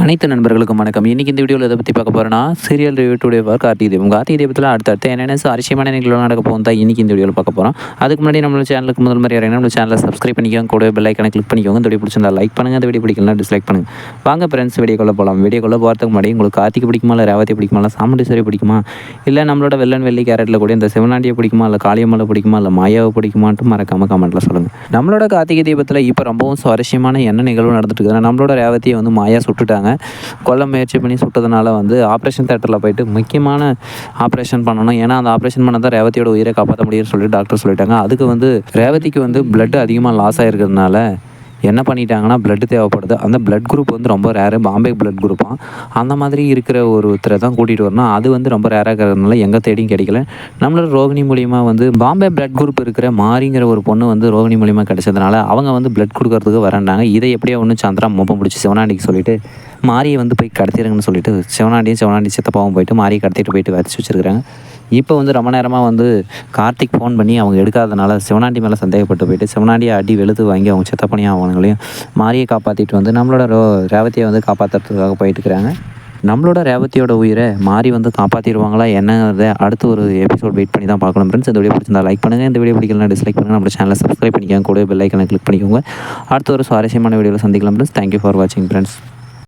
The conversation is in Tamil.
அனைத்து நண்பர்களுக்கும் வணக்கம். இன்றைக்கி இந்த வீடியோவில் எதை பற்றி பார்க்க போகிறேன்னா, serial review today for Karthigai Deepam. Karthigai தீபத்தில் அடுத்தடுத்து என்னென்ன சுவாரஸ்யமான நிகழ்வுகள் நடக்க போகும் தான் இன்றைக்கி இந்த வீடியோவில் பார்க்க போகிறோம். அதுக்கு முன்னாடி நம்ம சேனலுக்கு முதல் மாதிரி யாரையும் நம்ம சேனலை சப்ஸ்கிரைப் பண்ணிக்கோங்க, கூட பெல் ஐக்கனை கிளிக் பண்ணிக்கோங்க. இந்த வீடியோ பிடிச்சிருந்தா லைக் பண்ணுங்கள், இந்த வீடியோ பிடிக்கலாம் டிஸ்லைக் பண்ணுங்கள். வாங்க ஃப்ரெண்ட்ஸ், வீடியோக்குள்ளே போகலாம். வீடியோக்குள்ளே போகிறதுக்கு முன்னாடி உங்களுக்கு கார்த்திகை பிடிக்குமா, இல்லை ரேவதி பிடிக்குமா, இல்லை சாமுண்டீஸ்வரி பிடிக்குமா, இல்லை நம்மளோட வெள்ளன் வெள்ளி கேரட்டில் கூட இந்த சிவனாண்டியை பிடிக்குமா, இல்லை காளியம்மலை பிடிக்குமா, இல்லை மாயாவை பிடிக்குமான்ட்டு மறக்காமல் கமெண்ட்டில் சொல்லுங்கள். நம்மளோட கார்த்திகை தீபத்தில் இப்போ ரொம்பவும் சுவாரஸ்யமான என்ன நிகழ்வு நடந்துட்டு இருக்குதுன்னா, நம்மளோட ரேவதியை வந்து மாயா சுட்டுட்டாங்க. கொல்ல முயற்சி பண்ணி சுட்டதுனால வந்து ஆப்ரேஷன் தேட்டரில் போயிட்டு முக்கியமான ஆப்ரேஷன் பண்ணணும். ஏன்னா அந்த ஆப்ரேஷன் பண்ண தான் ரேவதியோட உயிரை காப்பாற்ற முடியும்னு சொல்லிட்டு டாக்டர் சொல்லிட்டாங்க. அதுக்கு வந்து ரேவதிக்கு வந்து பிளட் அதிகமாக லாஸ் ஆகிருக்கிறதுனால என்ன பண்ணிட்டாங்கன்னா, பிளட் தேவைப்படுது. அந்த பிளட் குரூப் வந்து ரொம்ப ரேரு, பாம்பே பிளட் குரூப்பாக. அந்த மாதிரி இருக்கிற ஒருத்தரை தான் கூட்டிகிட்டு வரணும். அது வந்து ரொம்ப ரேராக இருக்கிறதுனால எங்கே தேடியும் கிடைக்கல. நம்மளோட ரோகிணி மூலிமா வந்து பாம்பே பிளட் குரூப் இருக்கிற மாரிங்கிற ஒரு பொண்ணு வந்து ரோகிணி மூலிமா கிடைச்சதுனால அவங்க வந்து பிளட் கொடுக்கறதுக்கு வரண்டாங்க. இதை எப்படியோ ஒன்று சந்திரா மோப்பம் பிடிச்சி சிவனாண்டிக்கு சொல்லிவிட்டு மாரியை வந்து போய் கடத்திடுங்கன்னு சொல்லிட்டு சிவனாண்டி சித்தப்பாவும் போயிட்டு மாரியை கடத்திட்டு போயிட்டு வச்சு வச்சுருக்காங்க. இப்போ வந்து ரொம்ப நேரமாக வந்து கார்த்திக் ஃபோன் பண்ணி அவங்க எடுக்காதனால சிவனாண்டி மேலே சந்தேகப்பட்டு போயிட்டு சிவனாண்டியை அடி வெளுத்து வாங்கி அவங்க சித்தப்பனையும் அவங்களையும் மாரியை காப்பாற்றிட்டு வந்து நம்மளோட ரேவதியை வந்து காப்பாற்றுறதுக்காக போயிட்டுருக்கிறாங்க. நம்மளோட ரேவதியோட உயிரை மாறி வந்து காப்பாற்றிடுவாங்களா என்னங்கிறத அடுத்து ஒரு எபிசோட் வெயிட் பண்ணி தான் பார்க்கணும் ஃப்ரெண்ட்ஸ். இந்த வீடியோ பிடிச்சிருந்தா லைக் பண்ணுங்கள், இந்த வீடியோ பிடிக்கலாம் டிஸ்லைக் பண்ணுங்கள், நம்ம சேனலை சப்ஸ்கிரைப் பண்ணிக்கோங்க, கூட பெல் ஐக்கனை கிளிக் பண்ணிக்கோங்க. அடுத்து ஒரு சுவாரஸ்யமான வீடியோவில் சந்திக்கலாம் ஃப்ரெண்ட்ஸ். தேங்க்யூ ஃபார் வாட்சிங் ஃப்ரெண்ட்ஸ்.